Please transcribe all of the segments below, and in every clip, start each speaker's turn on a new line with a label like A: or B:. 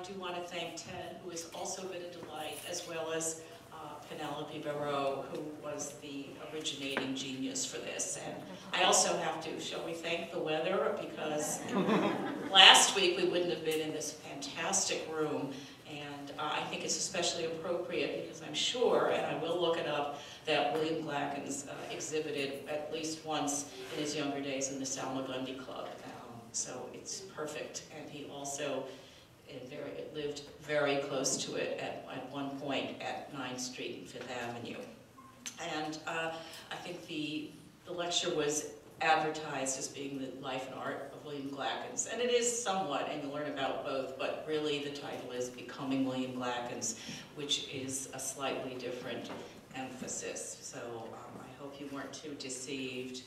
A: do want to thank Ted, who has also been a delight, as well as Penelope Barreau, who was the originating genius for this. And I also have to, shall we thank the weather, because last week we wouldn't have been in this fantastic room, and I think it's especially appropriate because I'm sure, and I will look it up, that William Glackens exhibited at least once in his younger days in the Salmagundi Club. So it's perfect, and he also lived very close to it at one point at 9th Street and 5th Avenue. And I think the lecture was advertised as being the life and art of William Glackens, and it is somewhat, and you'll learn about both, but really the title is Becoming William Glackens, which is a slightly different emphasis. So I hope you weren't too deceived.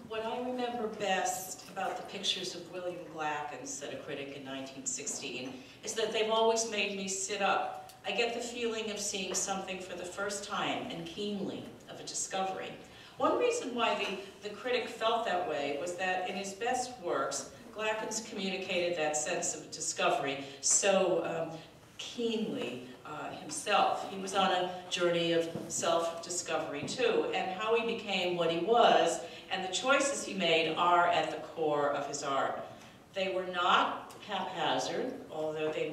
A: What I remember best about the pictures of William Glackens, said a critic in 1916, is that they've always made me sit up. I get the feeling of seeing something for the first time, and keenly, of a discovery. One reason why the critic felt that way was that in his best works, Glackens communicated that sense of discovery so keenly himself. He was on a journey of self-discovery too, and how he became what he was, and the choices he made are at the core of his art. They were not haphazard, although he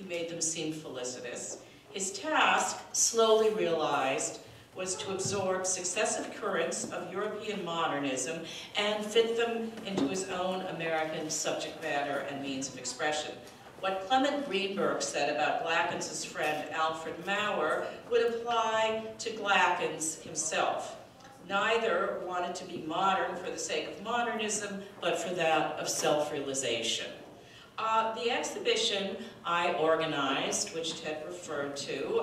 A: made them seem felicitous. His task, slowly realized, was to absorb successive currents of European modernism and fit them into his own American subject matter and means of expression. What Clement Greenberg said about Glackens' friend Alfred Maurer would apply to Glackens himself. Neither wanted to be modern for the sake of modernism, but for that of self-realization. The exhibition I organized, which Ted referred to,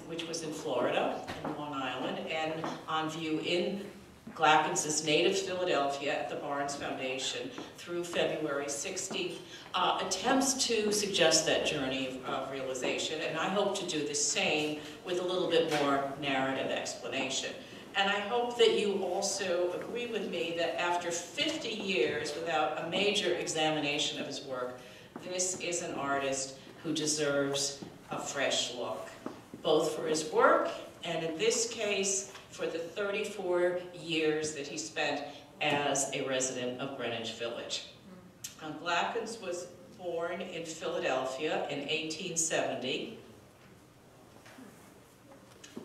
A: which was in Florida, in Long Island, and on view in Glackens' native Philadelphia at the Barnes Foundation through February 16th, attempts to suggest that journey of realization, and I hope to do the same with a little bit more narrative explanation. And I hope that you also agree with me that after 50 years without a major examination of his work, this is an artist who deserves a fresh look, both for his work and in this case for the 34 years that he spent as a resident of Greenwich Village. Glackens was born in Philadelphia in 1870.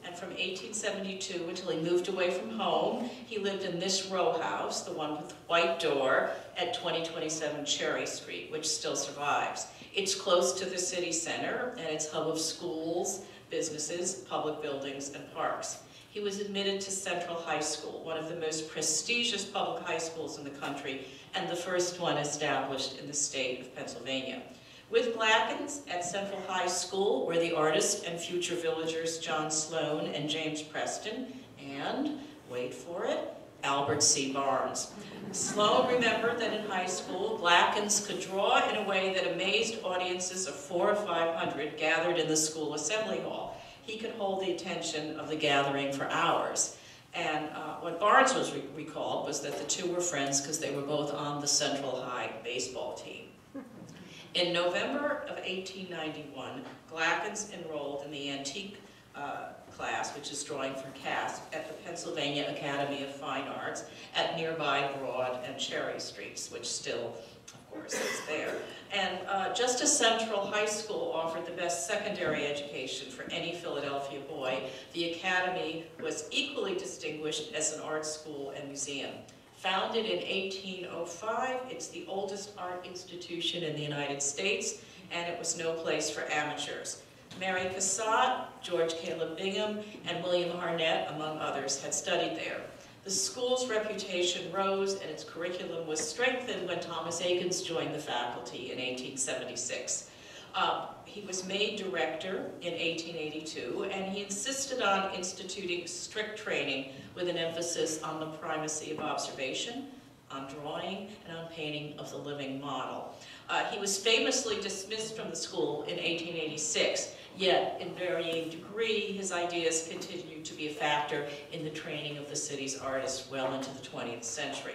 A: And from 1872 until he moved away from home, he lived in this row house, the one with the white door, at 2027 Cherry Street, which still survives. It's close to the city center, and it's hub of schools, businesses, public buildings, and parks. He was admitted to Central High School, one of the most prestigious public high schools in the country, and the first one established in the state of Pennsylvania. With Glackens at Central High School were the artist and future villagers John Sloan and James Preston, and, wait for it, Albert C. Barnes. Sloan remembered that in high school, Glackens could draw in a way that amazed audiences of 400 or 500 gathered in the school assembly hall. He could hold the attention of the gathering for hours. And what Barnes was recalled was that the two were friends because they were both on the Central High baseball team. In November of 1891, Glackens enrolled in the antique class, which is drawing for cast, at the Pennsylvania Academy of Fine Arts at nearby Broad and Cherry Streets, which still, of course, is there. And just as Central High School offered the best secondary education for any Philadelphia boy, the Academy was equally distinguished as an art school and museum. Founded in 1805, it's the oldest art institution in the United States, and it was no place for amateurs. Mary Cassatt, George Caleb Bingham, and William Harnett, among others, had studied there. The school's reputation rose, and its curriculum was strengthened when Thomas Akins joined the faculty in 1876. He was made director in 1882, and he insisted on instituting strict training with an emphasis on the primacy of observation, on drawing, and on painting of the living model. He was famously dismissed from the school in 1886, yet in varying degree, his ideas continued to be a factor in the training of the city's artists well into the 20th century.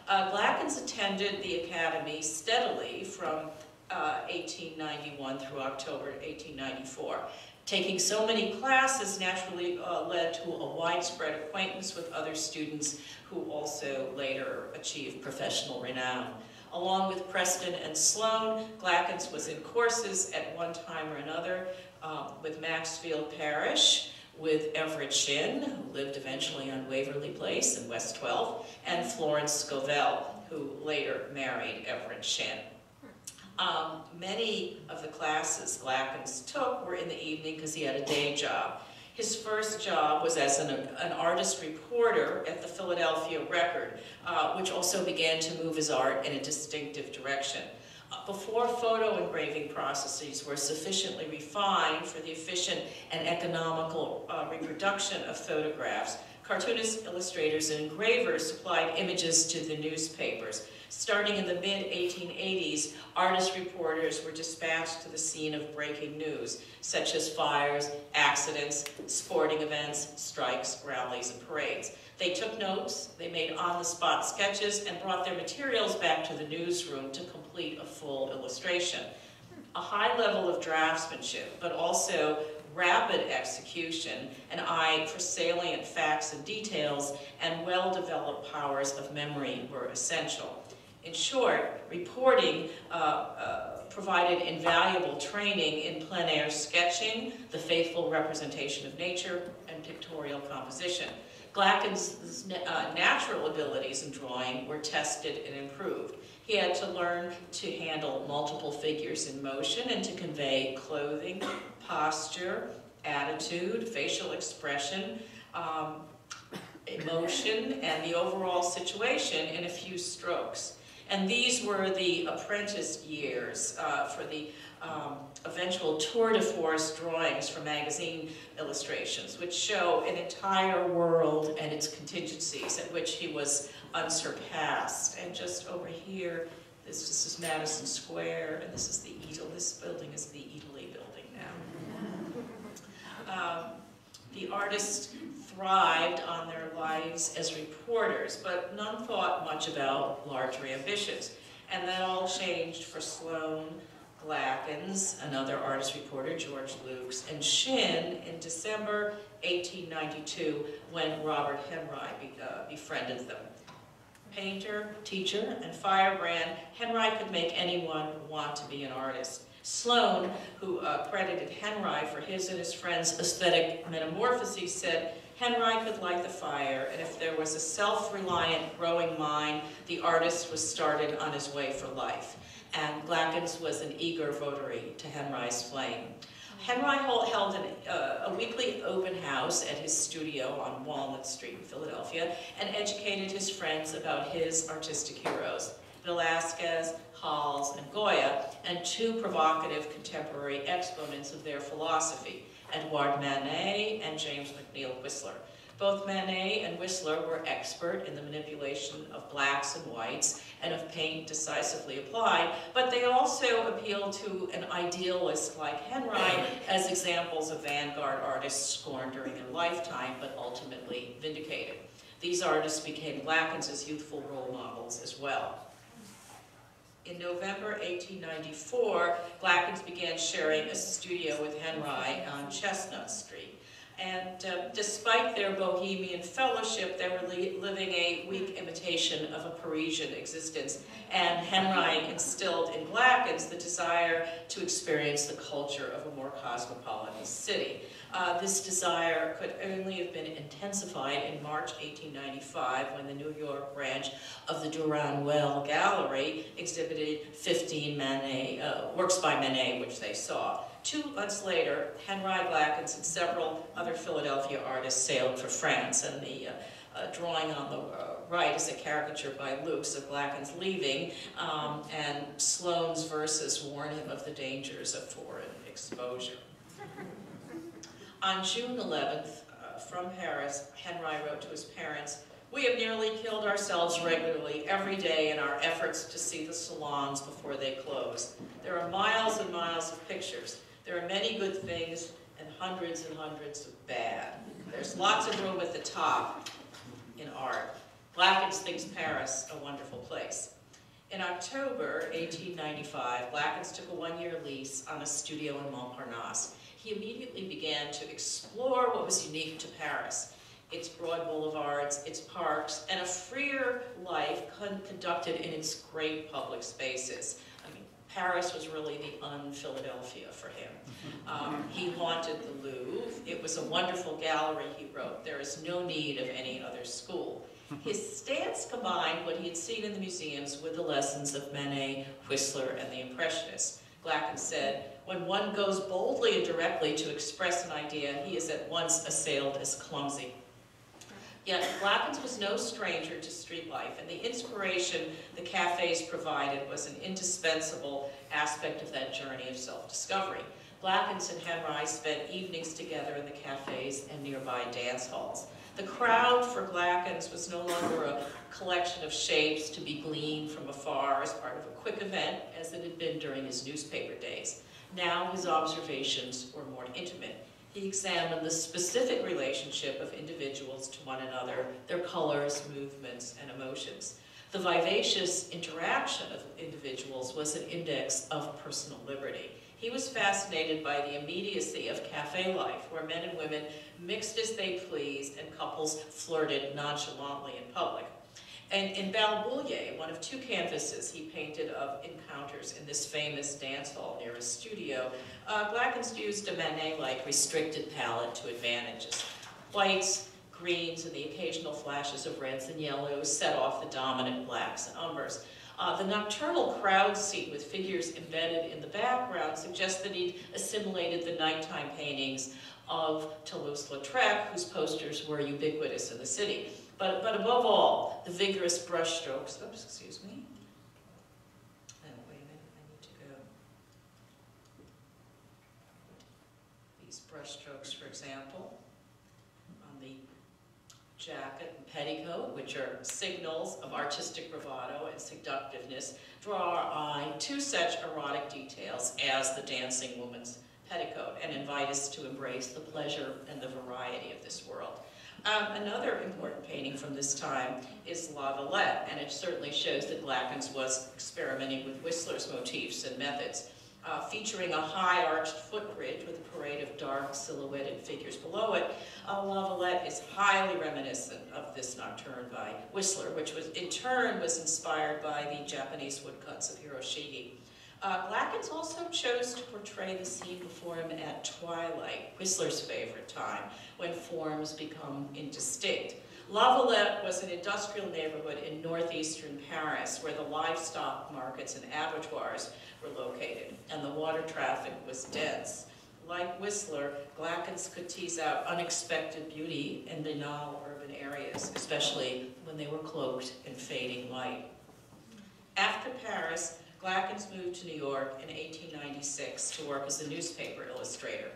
A: Glackens attended the academy steadily from 1891 through October 1894. Taking so many classes naturally led to a widespread acquaintance with other students who also later achieved professional renown. Along with Preston and Sloane, Glackens was in courses at one time or another with Maxfield Parrish, with Everett Shin, who lived eventually on Waverly Place in West 12th, and Florence Scovell, who later married Everett Shin. Many of the classes Glackens took were in the evening because he had a day job. His first job was as an artist reporter at the Philadelphia Record, which also began to move his art in a distinctive direction. Before photo engraving processes were sufficiently refined for the efficient and economical reproduction of photographs, cartoonists, illustrators, and engravers supplied images to the newspapers. Starting in the mid-1880s, artist reporters were dispatched to the scene of breaking news, such as fires, accidents, sporting events, strikes, rallies, and parades. They took notes, they made on-the-spot sketches, and brought their materials back to the newsroom to complete a full illustration. A high level of draftsmanship, but also rapid execution, an eye for salient facts and details, and well-developed powers of memory were essential. In short, reporting provided invaluable training in plein air sketching, the faithful representation of nature, and pictorial composition. Glackens' natural abilities in drawing were tested and improved. He had to learn to handle multiple figures in motion and to convey clothing, posture, attitude, facial expression, emotion, and the overall situation in a few strokes. And these were the apprentice years for the eventual tour de force drawings for magazine illustrations, which show an entire world and its contingencies at which he was unsurpassed. And just over here, this is Madison Square, and this is the Eataly. This building is the Eataly building now. The artists thrived on their lives as reporters, but none thought much about larger ambitions. And that all changed for Sloane, Glackens, another artist reporter, George Lukes, and Shin in December 1892 when Robert Henry befriended them. Painter, teacher, and firebrand, Henry could make anyone want to be an artist. Sloane, who credited Henry for his and his friends' aesthetic metamorphoses, said, Henry could light the fire, and if there was a self-reliant, growing mind, the artist was started on his way for life. And Glackens was an eager votary to Henry's flame. Henry held a weekly open house at his studio on Walnut Street in Philadelphia and educated his friends about his artistic heroes, Velázquez, Hals, and Goya, and two provocative contemporary exponents of their philosophy, Edouard Manet and James McNeill Whistler. Both Manet and Whistler were expert in the manipulation of blacks and whites and of paint decisively applied, but they also appealed to an idealist like Henry as examples of avant-garde artists scorned during their lifetime, but ultimately vindicated. These artists became Glackens' youthful role models as well. In November 1894, Glackens began sharing a studio with Henry on Chestnut Street. And despite their bohemian fellowship, they were living a weak imitation of a Parisian existence. And Henry instilled in Glackens the desire to experience the culture of a more cosmopolitan city. This desire could only have been intensified in March 1895 when the New York branch of the Durand-Well Gallery exhibited 15 works by Manet, which they saw. 2 months later, Henry Glackens and several other Philadelphia artists sailed for France, and the drawing on the right is a caricature by Lukes of Glackens leaving, and Sloane's verses warn him of the dangers of foreign exposure. On June 11th, from Paris, Henry wrote to his parents, "We have nearly killed ourselves regularly every day in our efforts to see the salons before they close. There are miles and miles of pictures. There are many good things and hundreds of bad. There's lots of room at the top in art. Glackens thinks Paris a wonderful place. In October 1895, Glackens took a one-year lease on a studio in Montparnasse. He immediately began to explore what was unique to Paris, its broad boulevards, its parks, and a freer life conducted in its great public spaces. I mean, Paris was really the un-Philadelphia for him. He wanted the Louvre. It was a wonderful gallery, he wrote. There is no need of any other school. His stance combined what he had seen in the museums with the lessons of Manet, Whistler, and the Impressionists. Glackens said, when one goes boldly and directly to express an idea, he is at once assailed as clumsy. Yet Glackens was no stranger to street life, and the inspiration the cafes provided was an indispensable aspect of that journey of self-discovery. Glackens and Henry spent evenings together in the cafes and nearby dance halls. The crowd for Glackens was no longer a collection of shapes to be gleaned from afar as part of a quick event, as it had been during his newspaper days. Now his observations were more intimate. He examined the specific relationship of individuals to one another, their colors, movements, and emotions. The vivacious interaction of individuals was an index of personal liberty. He was fascinated by the immediacy of cafe life, where men and women mixed as they pleased and couples flirted nonchalantly in public. And in Balboulier, one of two canvases he painted of encounters in this famous dance hall near his studio, Glackens used a Manet-like restricted palette to advantages. Whites, greens, and the occasional flashes of reds and yellows set off the dominant blacks and umbers. The nocturnal crowd scene with figures embedded in the background suggests that he'd assimilated the nighttime paintings of Toulouse-Lautrec, whose posters were ubiquitous in the city. But above all, the vigorous brushstrokes, oops, excuse me. Oh, wait a minute, I need to go. These brushstrokes, for example, on the jacket and petticoat, which are signals of artistic bravado and seductiveness, draw our eye to such erotic details as the dancing woman's petticoat and invite us to embrace the pleasure and the variety of this world. Another important painting from this time is La Villette, and it certainly shows that Glackens was experimenting with Whistler's motifs and methods. Featuring a high arched footbridge with a parade of dark silhouetted figures below it, La Villette is highly reminiscent of this nocturne by Whistler, which was in turn was inspired by the Japanese woodcuts of Hiroshige. Glackens also chose to portray the scene before him at twilight, Whistler's favorite time, when forms become indistinct. La Villette was an industrial neighborhood in northeastern Paris where the livestock markets and abattoirs were located, and the water traffic was dense. Like Whistler, Glackens could tease out unexpected beauty in banal urban areas, especially when they were cloaked in fading light. After Paris, Glackens moved to New York in 1896 to work as a newspaper illustrator.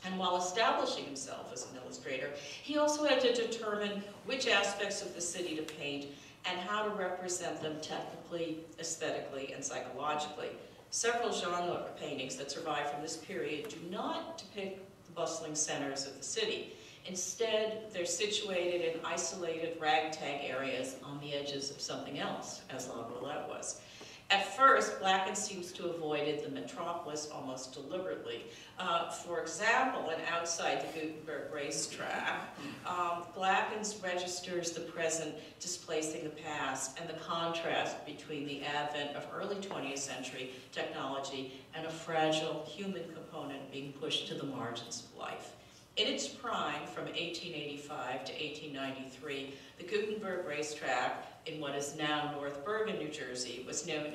A: And while establishing himself as an illustrator, he also had to determine which aspects of the city to paint and how to represent them technically, aesthetically, and psychologically. Several genre paintings that survive from this period do not depict the bustling centers of the city. Instead, they're situated in isolated ragtag areas on the edges of something else, as La Villette was. At first, Glackens seems to have avoided the metropolis almost deliberately. For example, and outside the Gutenberg racetrack, Glackens registers the present displacing the past and the contrast between the advent of early 20th century technology and a fragile human component being pushed to the margins of life. In its prime, from 1885 to 1893, the Gutenberg racetrack in what is now North Bergen, New Jersey, was known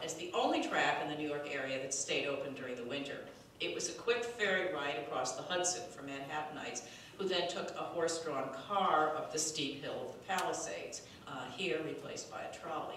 A: as the only track in the New York area that stayed open during the winter. It was a quick ferry ride across the Hudson for Manhattanites, who then took a horse-drawn car up the steep hill of the Palisades, here replaced by a trolley.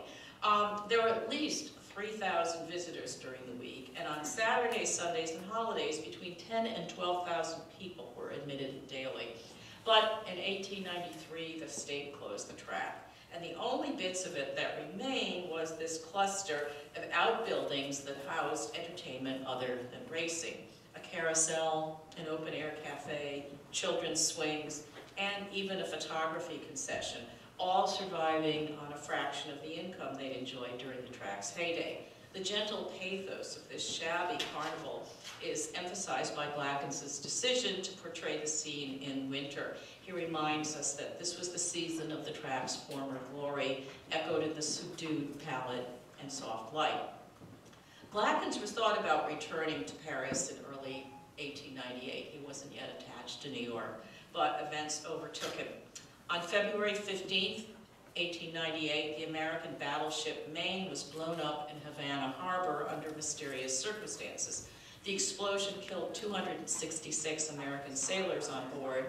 A: There were at least 3,000 visitors during the week, and on Saturdays, Sundays, and holidays, between 10 and 12,000 people were admitted daily. But in 1893, the state closed the track. And the only bits of it that remained was this cluster of outbuildings that housed entertainment other than racing. A carousel, an open-air cafe, children's swings, and even a photography concession, all surviving on a fraction of the income they'd enjoyed during the track's heyday. The gentle pathos of this shabby carnival is emphasized by Glackens' decision to portray the scene in winter. He reminds us that this was the season of the track's former glory, echoed in the subdued palette and soft light. Glackens was thought about returning to Paris in early 1898. He wasn't yet attached to New York, but events overtook him. On February 15th, 1898, the American battleship Maine was blown up in Havana Harbor under mysterious circumstances. The explosion killed 266 American sailors on board,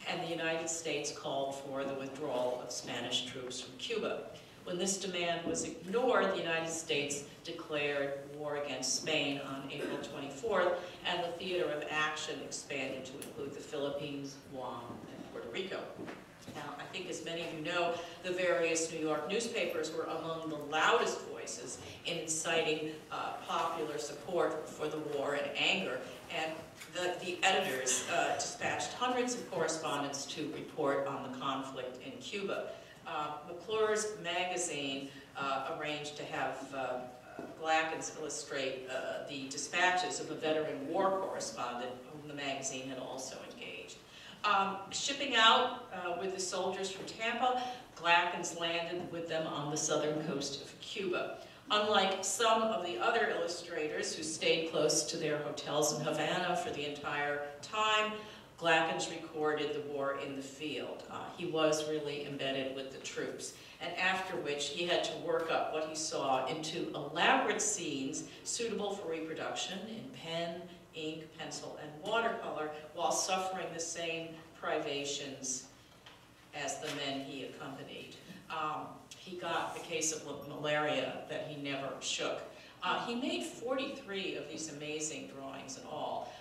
A: and the United States called for the withdrawal of Spanish troops from Cuba. When this demand was ignored, the United States declared war against Spain on April 24th, and the theater of action expanded to include the Philippines, Guam, and Puerto Rico. Now, I think as many of you know, the various New York newspapers were among the loudest voices in inciting popular support for the war and anger, and the editors dispatched hundreds of correspondents to report on the conflict in Cuba. McClure's magazine arranged to have Glackens illustrate the dispatches of a veteran war correspondent whom the magazine had also engaged. Shipping out with the soldiers from Tampa, Glackens landed with them on the southern coast of Cuba. Unlike some of the other illustrators who stayed close to their hotels in Havana for the entire time, Glackens recorded the war in the field. He was really embedded with the troops, and after which he had to work up what he saw into elaborate scenes suitable for reproduction in pen, ink, pencil, and watercolor, while suffering the same privations as the men he accompanied. He got a case of malaria that he never shook. He made 43 of these amazing drawings in all.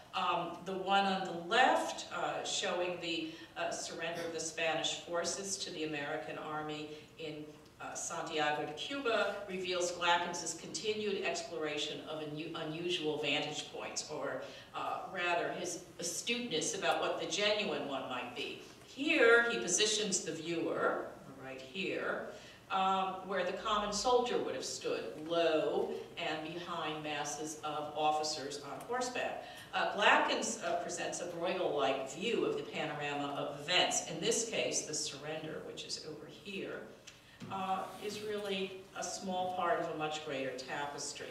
A: The one on the left showing the surrender of the Spanish forces to the American army in Santiago de Cuba reveals Glackens' continued exploration of unusual vantage points, or rather his astuteness about what the genuine one might be. Here he positions the viewer, right here, where the common soldier would have stood, low and behind masses of officers on horseback. Glackens presents a Bruegel-like view of the panorama of events. In this case, the surrender, which is over here, is really a small part of a much greater tapestry.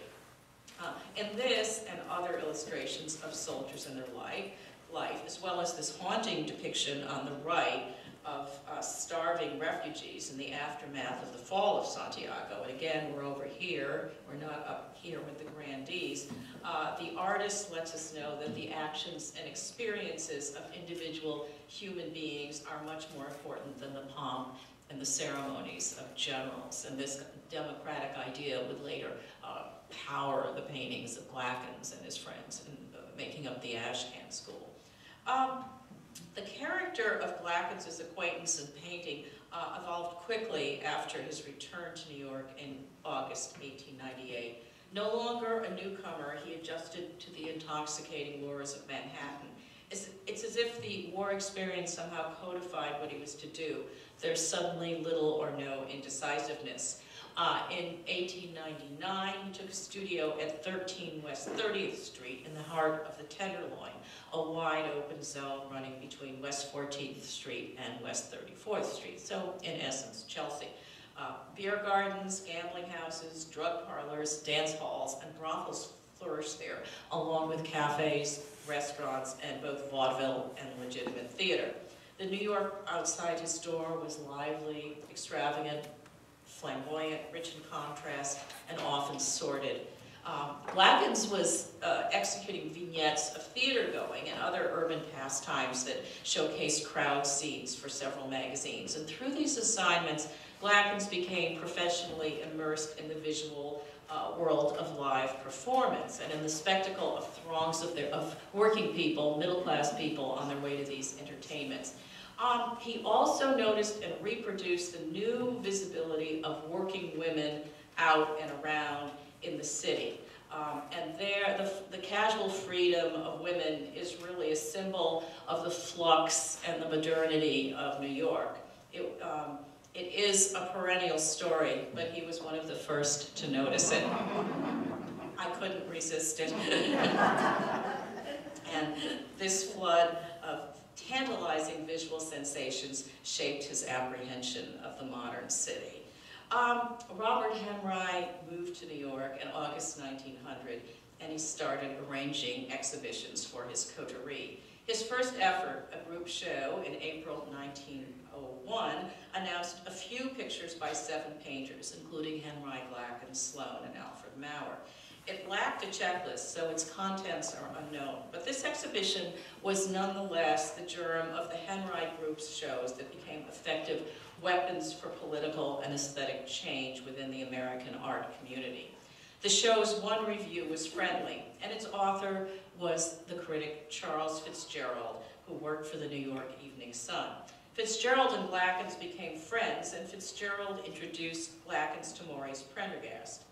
A: And this and other illustrations of soldiers and their life, as well as this haunting depiction on the right of starving refugees in the aftermath of the fall of Santiago. And again, we're over here, we're not up here with the grandees. The artist lets us know that the actions and experiences of individual human beings are much more important than the pomp and the ceremonies of generals. And this democratic idea would later power the paintings of Glackens and his friends in making up the Ashcan school. The character of Glackens' acquaintance in painting evolved quickly after his return to New York in August 1898. No longer a newcomer, he adjusted to the intoxicating lures of Manhattan. It's as if the war experience somehow codified what he was to do. There's suddenly little or no indecisiveness. In 1899, he took a studio at 13 West 30th Street in the heart of the Tenderloin, a wide open zone running between West 14th Street and West 34th Street, so in essence, Chelsea. Beer gardens, gambling houses, drug parlors, dance halls, and brothels flourished there, along with cafes, restaurants, and both vaudeville and legitimate theater. The New York outside his door was lively, extravagant, flamboyant, rich in contrast, and often sordid. Glackens was executing vignettes of theater-going and other urban pastimes that showcased crowd scenes for several magazines. And through these assignments, Glackens became professionally immersed in the visual world of live performance and in the spectacle of throngs of working people, middle-class people on their way to these entertainments. He also noticed and reproduced the new visibility of working women out and around in the city. And there, the casual freedom of women is really a symbol of the flux and the modernity of New York. It is a perennial story, but he was one of the first to notice it. I couldn't resist it. And this flood of tantalizing visual sensations shaped his apprehension of the modern city. Robert Henry moved to New York in August 1900, and he started arranging exhibitions for his coterie. His first effort, a group show in April 1901, announced a few pictures by 7 painters, including Henry Glackens, Sloane, and Alfred Maurer. It lacked a checklist, so its contents are unknown. But this exhibition was nonetheless the germ of the Henry Group's shows that became effective weapons for political and aesthetic change within the American art community. The show's one review was friendly, and its author was the critic Charles Fitzgerald, who worked for the New York Evening Sun. Fitzgerald and Glackens became friends, and Fitzgerald introduced Glackens to Maurice Prendergast.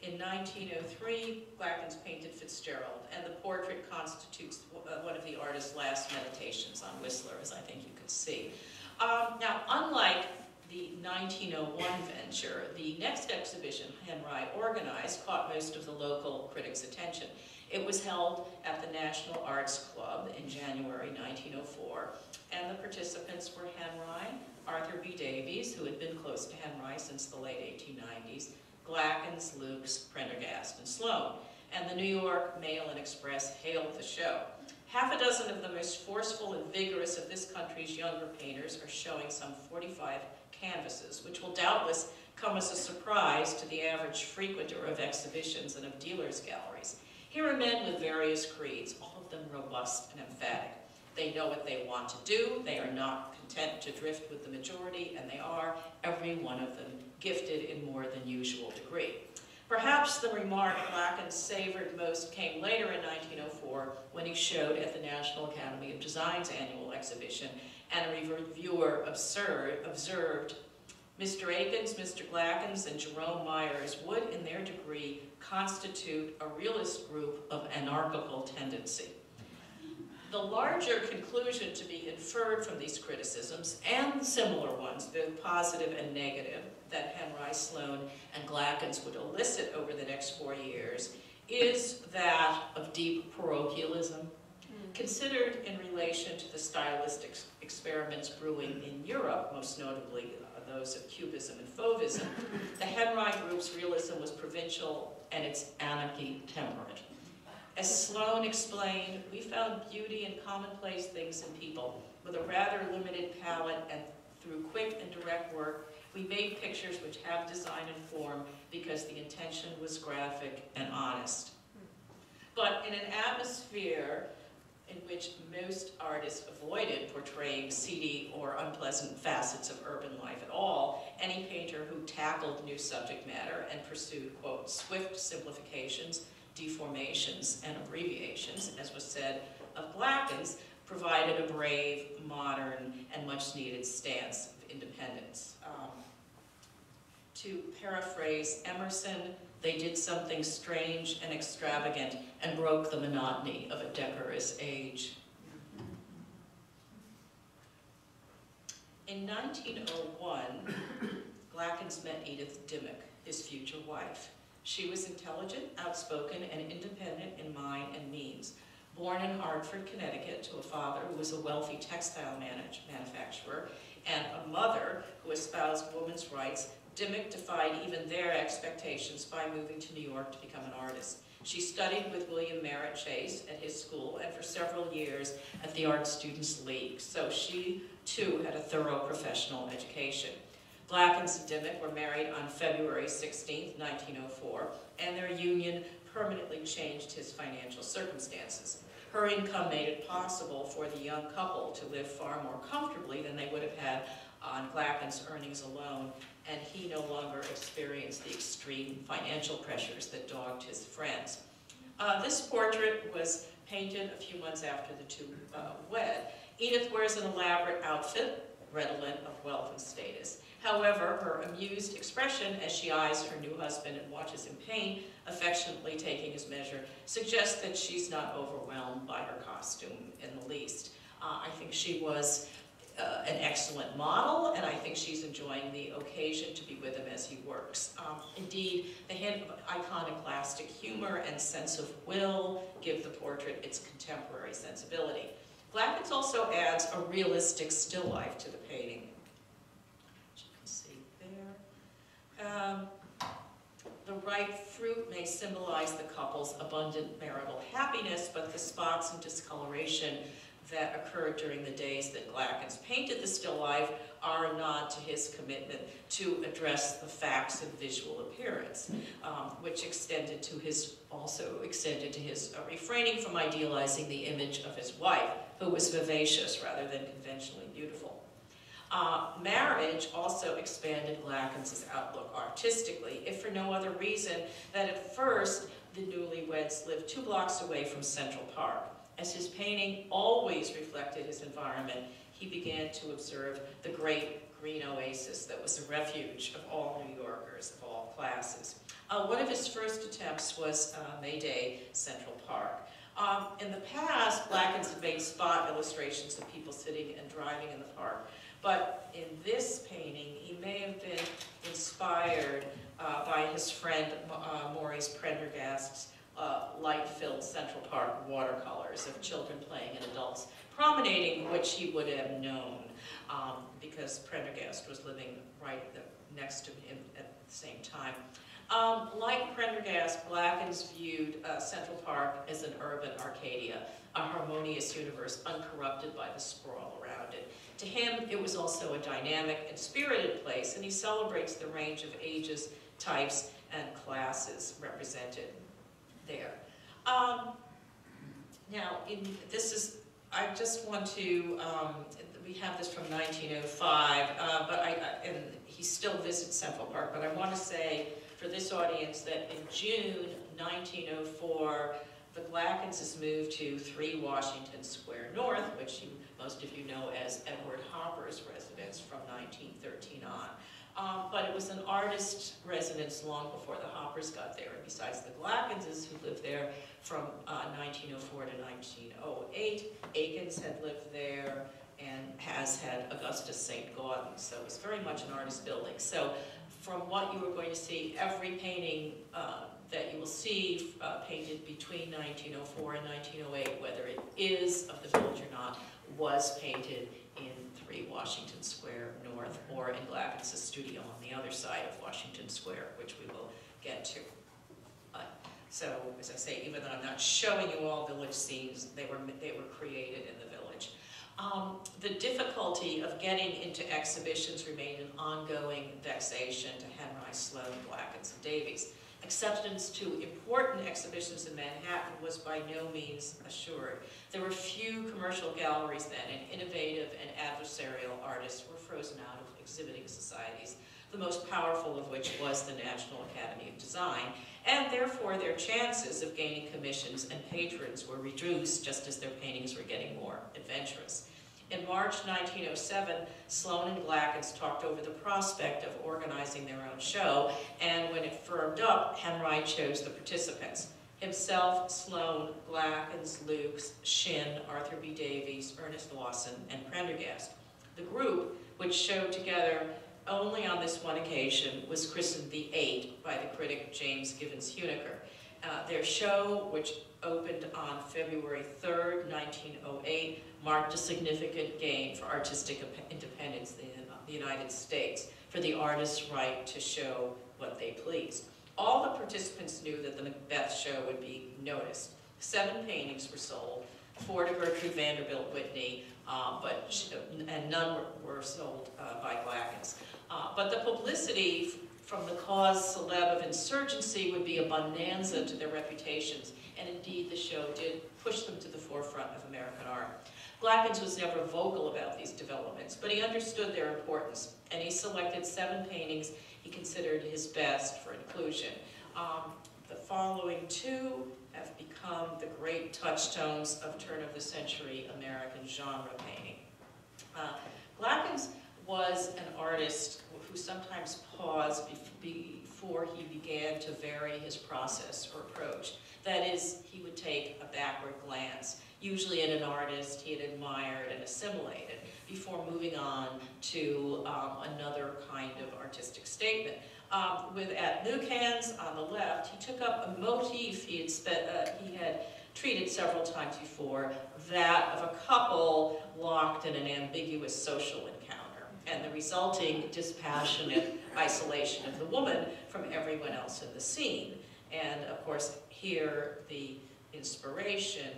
A: In 1903, Glackens painted Fitzgerald, and the portrait constitutes one of the artist's last meditations on Whistler, as I think you could see. Now, unlike the 1901 venture, the next exhibition Henry organized caught most of the local critics' attention. It was held at the National Arts Club in January 1904, and the participants were Henry, Arthur B. Davies, who had been close to Henry since the late 1890s, Glackens, Lukes, Prendergast, and Sloane. And the New York Mail and Express hailed the show. Half a dozen of the most forceful and vigorous of this country's younger painters are showing some 45 canvases, which will doubtless come as a surprise to the average frequenter of exhibitions and of dealers' galleries. Here are men with various creeds, all of them robust and emphatic. They know what they want to do, they are not content to drift with the majority, and they are, every one of them, gifted in more than usual degree. Perhaps the remark Glackens savored most came later in 1904 when he showed at the National Academy of Design's annual exhibition, and a reviewer observed, Mr. Akins, Mr. Glackens, and Jerome Myers would, in their degree, constitute a realist group of anarchical tendency. The larger conclusion to be inferred from these criticisms, and similar ones, both positive and negative, that Henry, Sloane, and Glackens would elicit over the next 4 years, is that of deep parochialism, considered in relation to the stylistic experiments brewing in Europe, most notably those of Cubism and Fauvism. The Henry Group's realism was provincial and its anarchy temperate. As Sloane explained, we found beauty in commonplace things in people. With a rather limited palette and through quick and direct work, we made pictures which have design and form because the intention was graphic and honest. But in an atmosphere in which most artists avoided portraying seedy or unpleasant facets of urban life at all, any painter who tackled new subject matter and pursued, quote, swift simplifications, deformations, and abbreviations, as was said of Glackens, provided a brave, modern, and much-needed stance of independence. To paraphrase Emerson, they did something strange and extravagant and broke the monotony of a decorous age. In 1901, Glackens met Edith Dimmick, his future wife. She was intelligent, outspoken, and independent in mind and means. Born in Hartford, Connecticut, to a father who was a wealthy textile manufacturer and a mother who espoused women's rights, Dimmick defied even their expectations by moving to New York to become an artist. She studied with William Merritt Chase at his school and for several years at the Art Students League, so she too had a thorough professional education. Glackens and Dimmick were married on February 16, 1904, and their union permanently changed his financial circumstances. Her income made it possible for the young couple to live far more comfortably than they would have had on Glackens' earnings alone, and he no longer experienced the extreme financial pressures that dogged his friends. This portrait was painted a few months after the two wed. Edith wears an elaborate outfit, redolent of wealth and status. However, her amused expression as she eyes her new husband and watches him paint, affectionately taking his measure, suggests that she's not overwhelmed by her costume in the least. I think she was an excellent model, and I think she's enjoying the occasion to be with him as he works. Indeed, the hint of iconoclastic humor and sense of will give the portrait its contemporary sensibility. Glackens also adds a realistic still life to the painting, which you can see there. The ripe fruit may symbolize the couple's abundant marital happiness, but the spots and discoloration that occurred during the days that Glackens painted the still life are a nod to his commitment to address the facts of visual appearance, which also extended to his refraining from idealizing the image of his wife, who was vivacious rather than conventionally beautiful. Marriage also expanded Glackens' outlook artistically, if for no other reason that at first the newlyweds lived 2 blocks away from Central Park. As his painting always reflected his environment, he began to observe the great green oasis that was a refuge of all New Yorkers of all classes. One of his first attempts was May Day Central Park. In the past, Glackens had made spot illustrations of people sitting and driving in the park, but in this painting, he may have been inspired by his friend Maurice Prendergast's light-filled Central Park watercolors of children playing and adults promenading, which he would have known because Prendergast was living right next to him at the same time. Like Prendergast, Glackens viewed Central Park as an urban Arcadia, a harmonious universe uncorrupted by the sprawl around it. To him, it was also a dynamic and spirited place, and he celebrates the range of ages, types, and classes represented there. Now, I just want to, we have this from 1905, and he still visits Central Park, but I want to say for this audience that in June 1904, the Glackenses moved to 3 Washington Square North, which most of you know as Edward Hopper's residence from 1913 on. But it was an artist's residence long before the Hoppers got there. And besides the Glackenses, who lived there from 1904 to 1908, Akins had lived there and has had Augustus St. Gaudens. So it was very much an artist building. So from what you are going to see, every painting that you will see painted between 1904 and 1908, whether it is of the village or not, was painted in 3 Washington Square North or in Glackens' studio on the other side of Washington Square, which we will get to. So, as I say, even though I'm not showing you all village scenes, they were created in the village. The difficulty of getting into exhibitions remained an ongoing vexation to Henry, Sloane, Glackens, and Davies. Acceptance to important exhibitions in Manhattan was by no means assured. There were few commercial galleries then, and innovative and adversarial artists were frozen out of exhibiting societies, the most powerful of which was the National Academy of Design, and therefore their chances of gaining commissions and patrons were reduced just as their paintings were getting more adventurous. In March 1907, Sloane and Glackens talked over the prospect of organizing their own show, and when it firmed up, Henry chose the participants. Himself, Sloane, Glackens, Lukes, Shin, Arthur B. Davies, Ernest Lawson, and Prendergast. The group, which showed together only on this one occasion, was christened the Eight by the critic James Givens Huneker. Their show, which opened on February 3rd, 1908, marked a significant gain for artistic independence in the United States, for the artist's right to show what they pleased. All the participants knew that the Macbeth show would be noticed. 7 paintings were sold, 4 to Gertrude Vanderbilt Whitney, and none were sold by Glackens. But the publicity from the cause celeb of insurgency would be a bonanza to their reputations, and indeed the show did push them to the forefront of American art. Glackens was never vocal about these developments, but he understood their importance, and he selected 7 paintings he considered his best for inclusion. The following 2 have become the great touchstones of turn-of-the-century American genre painting. Glackens was an artist who sometimes paused before he began to vary his process or approach. That is, he would take a backward glance, usually in an artist he had admired and assimilated, before moving on to another kind of artistic statement. At Glackens on the left, he took up a motif he had treated several times before, that of a couple locked in an ambiguous social encounter, and the resulting dispassionate isolation of the woman from everyone else in the scene. And of course, here the inspiration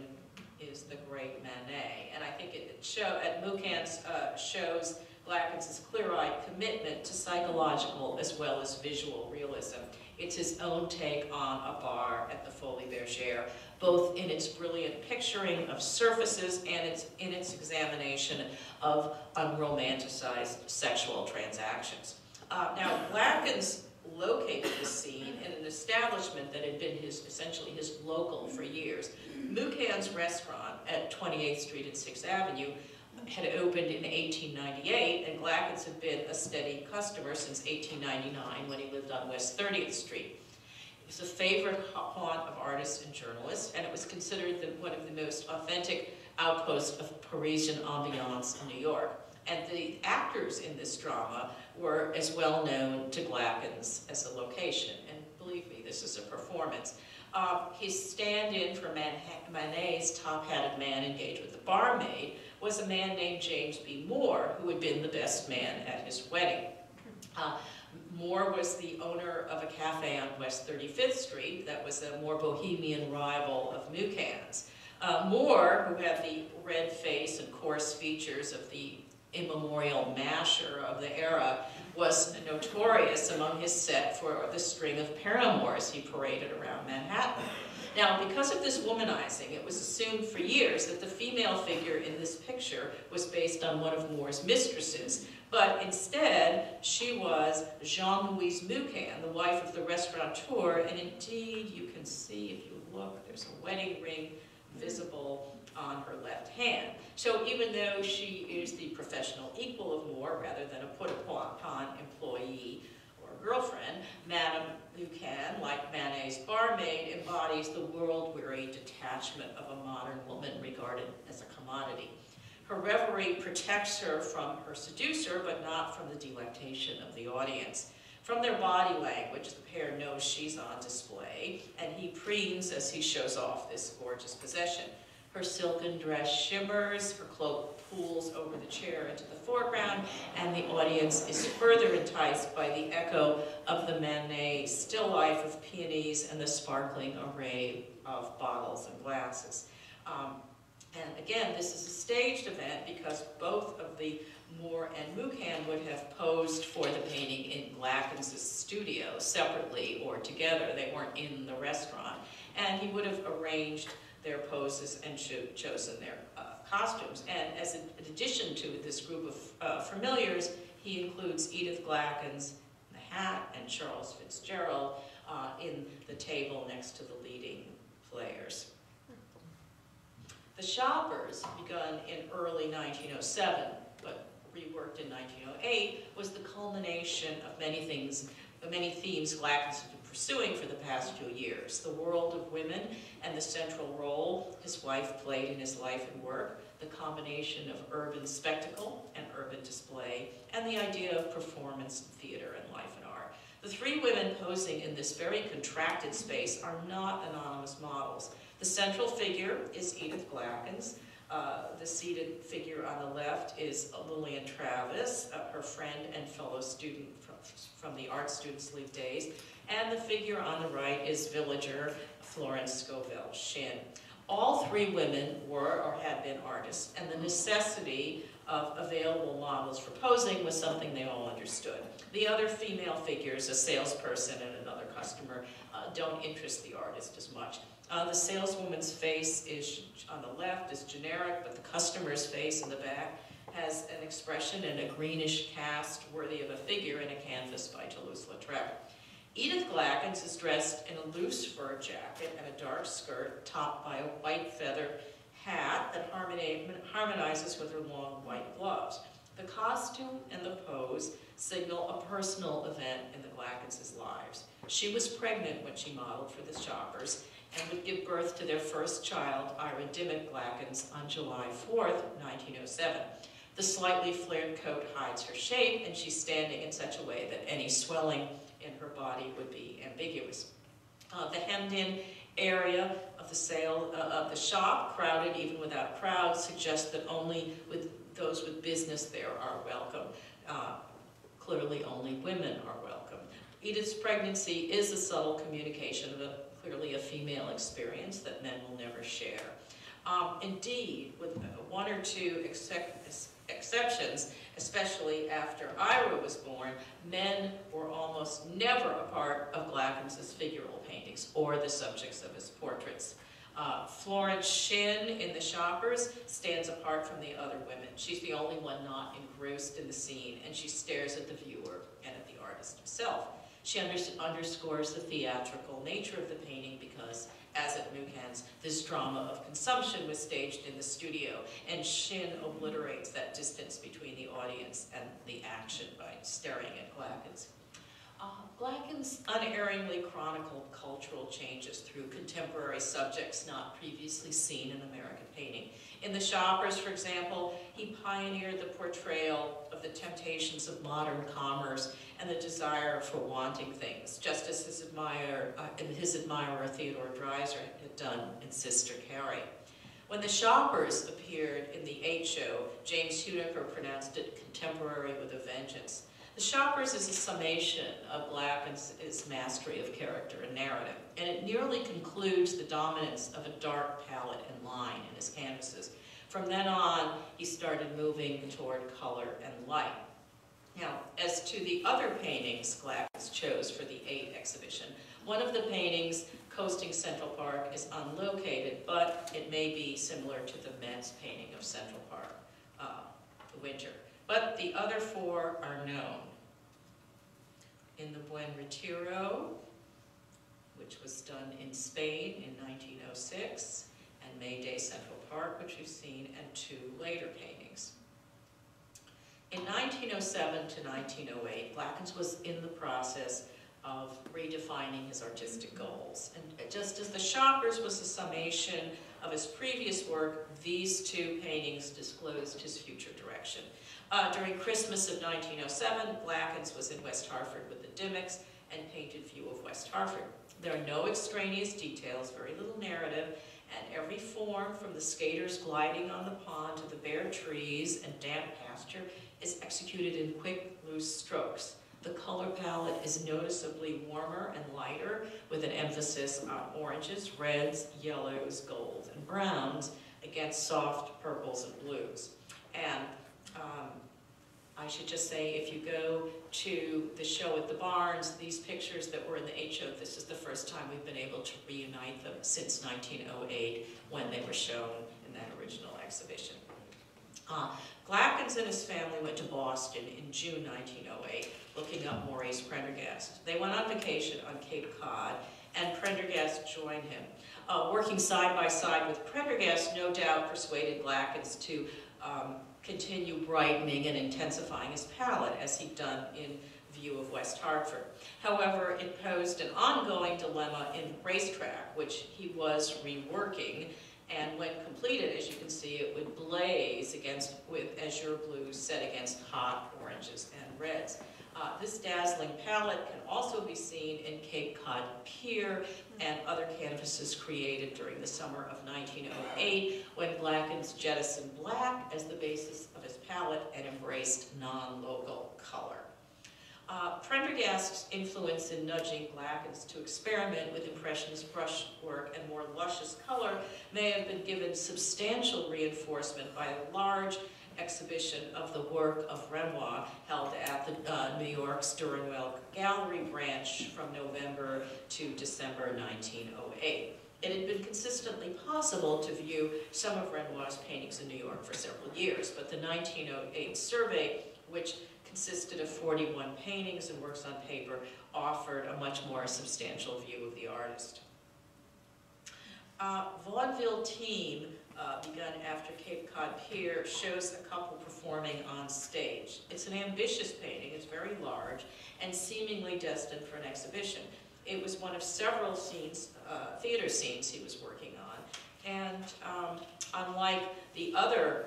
A: is the great Manet. And I think at Glackens shows Glackens' clear-eyed commitment to psychological as well as visual realism. It's his own take on a bar at the Folies Bergère, both in its brilliant picturing of surfaces and in its examination of unromanticized sexual transactions. Now, Glackens located this scene in an establishment that had been essentially his local for years. Glackens Restaurant at 28th Street and 6th Avenue had opened in 1898, and Glackens had been a steady customer since 1899 when he lived on West 30th Street. It was a favorite haunt of artists and journalists, and it was considered one of the most authentic outposts of Parisian ambiance in New York. And the actors in this drama were as well known to Glackens as a location, and believe me, this is a performance. His stand-in for Manet's top-hatted man engaged with the barmaid was a man named James B. Moore, who had been the best man at his wedding. Moore was the owner of a cafe on West 35th Street that was a more bohemian rival of Glackens. Moore, who had the red face and coarse features of the immemorial masher of the era, was notorious among his set for the string of paramours he paraded around Manhattan. Now, because of this womanizing, it was assumed for years that the female figure in this picture was based on one of Moore's mistresses, but instead, she was Jean-Louise Glackens, the wife of the restaurateur, and indeed, you can see, if you look, there's a wedding ring visible on her left hand. So even though she is the professional equal of Moore, rather than a put-upon employee or girlfriend, Madame Glackens, like Manet's barmaid, embodies the world-weary detachment of a modern woman regarded as a commodity. Her reverie protects her from her seducer, but not from the delectation of the audience. From their body language, the pair knows she's on display, and he preens as he shows off this gorgeous possession. Her silken dress shimmers, her cloak pools over the chair into the foreground, and the audience is further enticed by the echo of the Manet still life of peonies and the sparkling array of bottles and glasses. And again, this is a staged event because both of the Moore and Glackens would have posed for the painting in Glackens' studio separately or together. They weren't in the restaurant. And he would have arranged their poses and chosen their costumes. And as an addition to this group of familiars, he includes Edith Glackens in the hat and Charles Fitzgerald in the table next to the leading players. The Shoppers, begun in early 1907, but reworked in 1908, was the culmination of many themes Glackens had been pursuing for the past few years. The world of women and the central role his wife played in his life and work, the combination of urban spectacle and urban display, and the idea of performance, theater, and life and art. The three women posing in this very contracted space are not anonymous models. The central figure is Edith Glackens. The seated figure on the left is Lillian Travis, her friend and fellow student from the art students' league days. And the figure on the right is villager Florence Shin. All three women were or had been artists, and the necessity of available models for posing was something they all understood. The other female figures, a salesperson and another customer, don't interest the artist as much. The saleswoman's face is on the left is generic, but the customer's face in the back has an expression and a greenish cast worthy of a figure in a canvas by Toulouse-Lautrec. Edith Glackens is dressed in a loose fur jacket and a dark skirt topped by a white feather hat that harmonizes with her long white gloves. The costume and the pose signal a personal event in the Glackens' lives. She was pregnant when she modeled for the Shoppers, and would give birth to their first child, Edith Dimmick Glackens, on July 4th, 1907. The slightly flared coat hides her shape, and she's standing in such a way that any swelling in her body would be ambiguous. The hemmed-in area of the shop, crowded even without crowds, suggests that only those with business there are welcome. Clearly only women are welcome. Edith's pregnancy is a subtle communication of clearly a female experience that men will never share. Indeed, with one or two exceptions, especially after Ira was born, men were almost never a part of Glackens' figural paintings or the subjects of his portraits. Florence Shin in The Shoppers stands apart from the other women. She's the only one not engrossed in the scene, and she stares at the viewer and at the artist himself. She underscores the theatrical nature of the painting because, as at Glackens, this drama of consumption was staged in the studio, and Shin obliterates that distance between the audience and the action by staring at Glackens. Glackens unerringly chronicled cultural changes through contemporary subjects not previously seen in American painting. In The Shoppers, for example, he pioneered the portrayal of the temptations of modern commerce and the desire for wanting things, just as his admirer Theodore Dreiser had done in Sister Carrie. When The Shoppers appeared in the 8 show, James Huneker pronounced it contemporary with a vengeance. The Shoppers is a summation of Glackens' mastery of character and narrative, and it nearly concludes the dominance of a dark palette and line in his canvases. From then on, he started moving toward color and light. Now, as to the other paintings Glackens chose for the 8 exhibition, one of the paintings, Coasting Central Park, is unlocated, but it may be similar to the Met's painting of Central Park, The Winter. But the other 4 are known. In the Buen Retiro, which was done in Spain in 1906, and May Day Central Park, which we've seen, and 2 later paintings. In 1907 to 1908, Glackens was in the process of redefining his artistic goals. And just as The Shoppers was a summation of his previous work, these 2 paintings disclosed his future direction. During Christmas of 1907, Glackens was in West Hartford with the Dimmicks and painted View of West Hartford. There are no extraneous details, very little narrative, and every form, from the skaters gliding on the pond to the bare trees and damp pasture, is executed in quick, loose strokes. The color palette is noticeably warmer and lighter, with an emphasis on oranges, reds, yellows, golds, and browns against soft purples and blues. And I should just say, if you go to the show at the Barns, these pictures that were in the 8 show, this is the first time we've been able to reunite them since 1908, when they were shown in that original exhibition. Glackens and his family went to Boston in June 1908, looking up Maurice Prendergast. They went on vacation on Cape Cod, and Prendergast joined him. Working side by side with Prendergast no doubt persuaded Glackens to continue brightening and intensifying his palette, as he'd done in View of West Hartford. However, it posed an ongoing dilemma in Racetrack, which he was reworking, and when completed, as you can see, it would blaze with azure blues set against hot oranges and reds. This dazzling palette can also be seen in Cape Cod Pier and other canvases created during the summer of 1908, when Glackens jettisoned black as the basis of his palette and embraced non-local color. Prendergast's influence in nudging Glackens to experiment with impressionist brushwork and more luscious color may have been given substantial reinforcement by a large exhibition of the work of Renoir held at the New York's Durenwell Gallery branch from November to December 1908. It had been consistently possible to view some of Renoir's paintings in New York for several years, but the 1908 survey, which consisted of 41 paintings and works on paper, offered a much more substantial view of the artist. Vaudeville Team, begun after Cape Cod Pier, shows a couple performing on stage. It's an ambitious painting, it's very large, and seemingly destined for an exhibition. It was one of several scenes, theater scenes he was working on. And unlike the other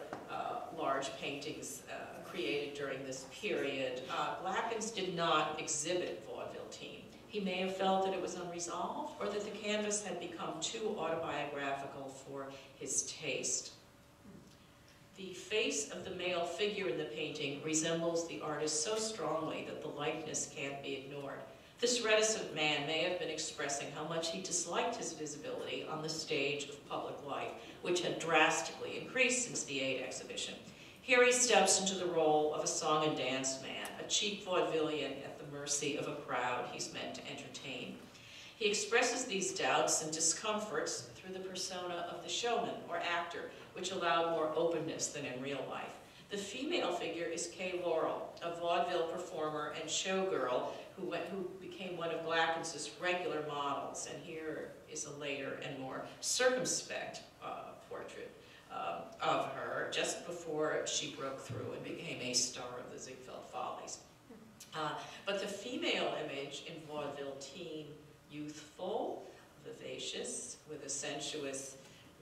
A: large paintings created during this period, Glackens did not exhibit vaudeville team. He may have felt that it was unresolved or that the canvas had become too autobiographical for his taste. The face of the male figure in the painting resembles the artist so strongly that the likeness can't be ignored. This reticent man may have been expressing how much he disliked his visibility on the stage of public life, which had drastically increased since the Aid exhibition. Here he steps into the role of a song and dance man, a cheap vaudevillian at the mercy of a crowd he's meant to entertain. He expresses these doubts and discomforts through the persona of the showman or actor, which allowed more openness than in real life. The female figure is Kay Laurel, a vaudeville performer and showgirl who became one of Glackens' regular models. And here is a later and more circumspect portrait of her, just before she broke through and became a star of the Ziegfeld Follies. But the female image in vaudeville teen, youthful, vivacious, with a sensuous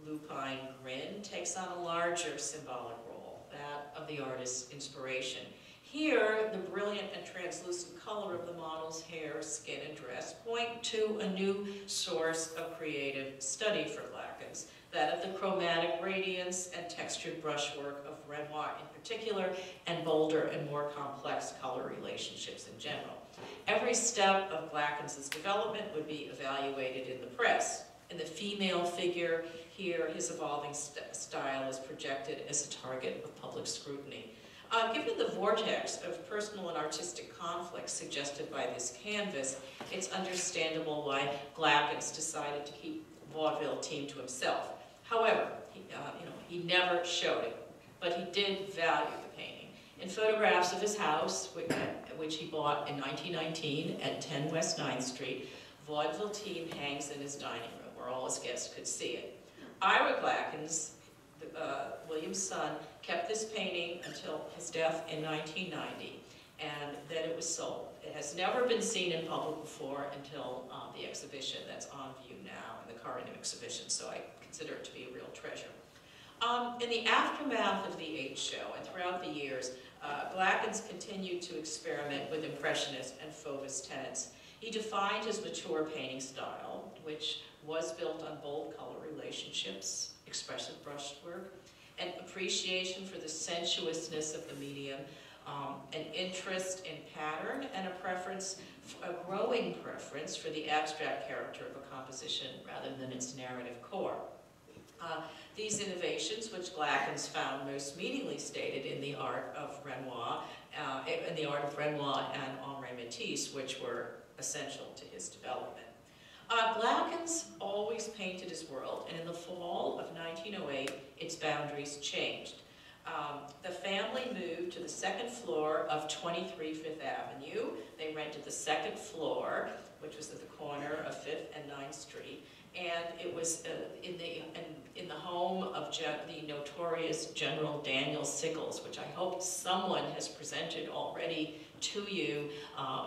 A: lupine grin, takes on a larger symbolic role, that of the artist's inspiration. Here, the brilliant and translucent color of the model's hair, skin, and dress point to a new source of creative study for Glackens, that of the chromatic radiance and textured brushwork of Renoir in particular, and bolder and more complex color relationships in general. Every step of Glackens' development would be evaluated in the press. In the female figure, here his evolving style is projected as a target of public scrutiny. Given the vortex of personal and artistic conflict suggested by this canvas, it's understandable why Glackens decided to keep vaudeville team to himself. However, he never showed it, but he did value the painting. In photographs of his house, which he bought in 1919 at 10 West 9th Street, vaudeville team hangs in his dining room, where all his guests could see it. Ira Glackens, William's son, kept this painting until his death in 1990, and then it was sold. It has never been seen in public before until the exhibition that's on view now, in the current exhibition, so I consider it to be a real treasure. In the aftermath of the Aid show and throughout the years, Glackens continued to experiment with Impressionist and Fauvist tenets. He defined his mature painting style, which was built on bold color relationships, expressive brushwork, an appreciation for the sensuousness of the medium, an interest in pattern, and a growing preference for the abstract character of a composition rather than its narrative core. These innovations, which Glackens found most meaningly stated in the art of Renoir, and Henri Matisse, which were essential to his development. Glackens always painted his world, and in the fall of 1908, its boundaries changed. The family moved to the second floor of 23 Fifth Avenue. They rented the second floor, which was at the corner of 5th and 9th Street, and it was in the home of the notorious General Daniel Sickles, which I hope someone has presented already to you,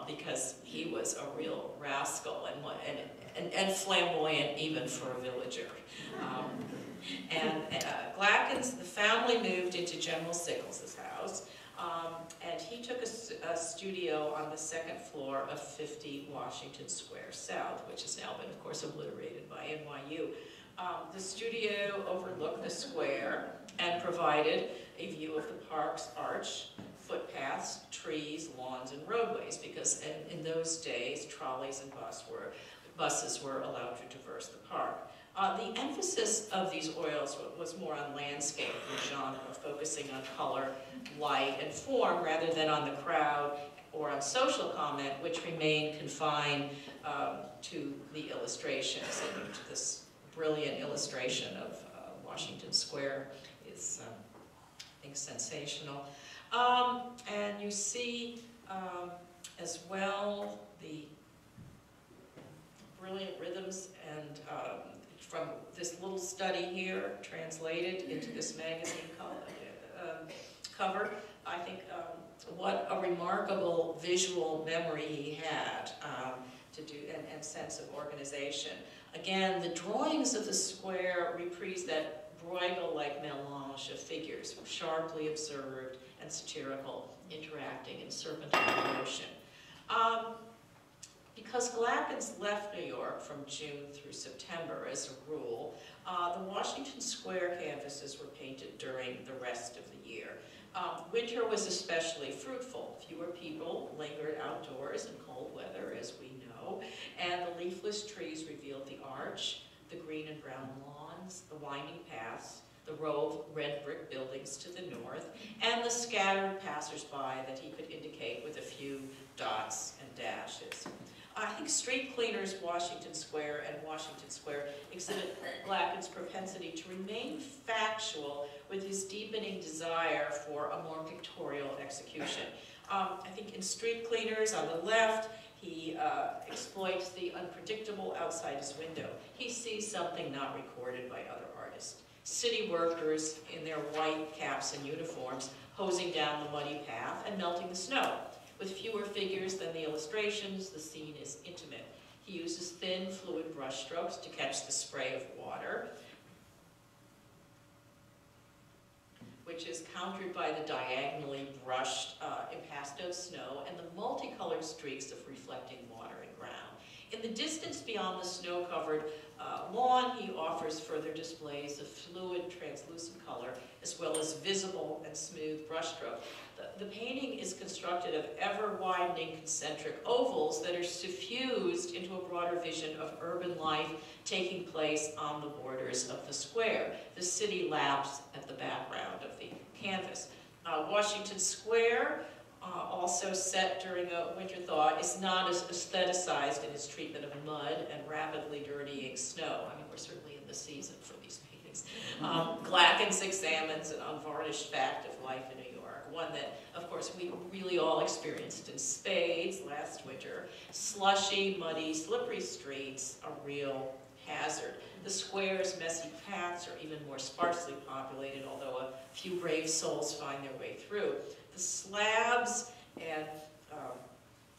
A: because he was a real rascal and flamboyant even for a villager. Glackens, the family moved into General Sickles' house, and he took a studio on the second floor of 50 Washington Square South, which has now been, of course, obliterated by NYU. The studio overlooked the square and provided a view of the park's arch, footpaths, trees, lawns, and roadways, because in those days, trolleys and buses were allowed to traverse the park. The emphasis of these oils was more on landscape and genre, focusing on color, light, and form rather than on the crowd or on social comment, which remained confined to the illustrations. And this brilliant illustration of Washington Square is, I think, sensational. And you see as well the brilliant rhythms and from this little study here, translated into this magazine cover, I think what a remarkable visual memory he had. to do, and sense of organization. Again, the drawings of the square reprise that Bruegel-like melange of figures, sharply observed and satirical, interacting in serpentine motion. Because Glackens left New York from June through September as a rule, the Washington Square canvases were painted during the rest of the year. Winter was especially fruitful. Fewer people lingered outdoors in cold weather, as we know, and the leafless trees revealed the arch, the green and brown lawns, the winding paths, the row of red brick buildings to the north, and the scattered passers-by that he could indicate with a few dots and dashes. I think street cleaners Washington Square and Washington Square exhibit Glackens' propensity to remain factual with his deepening desire for a more pictorial execution. I think in Street Cleaners on the left, he exploits the unpredictable outside his window. He sees something not recorded by other artists. City workers in their white caps and uniforms hosing down the muddy path and melting the snow. With fewer figures than the illustrations, the scene is intimate. He uses thin, fluid brushstrokes to catch the spray of water, which is countered by the diagonally brushed impasto snow and the multicolored streaks of reflecting water and ground. In the distance beyond the snow-covered lawn, he offers further displays of fluid, translucent color, as well as visible and smooth brushstroke. The painting is constructed of ever-widening concentric ovals that are suffused into a broader vision of urban life taking place on the borders of the square. The city laps at the background of the canvas. Washington Square, also set during a winter thaw, is not as aestheticized in its treatment of mud and rapidly dirtying snow. I mean, we're certainly in the season for these paintings. Glackens examines an unvarnished fact of life in New York, one that, of course, we really all experienced in spades last winter. Slushy, muddy, slippery streets, a real hazard. The square's messy paths are even more sparsely populated, although a few brave souls find their way through. The slabs and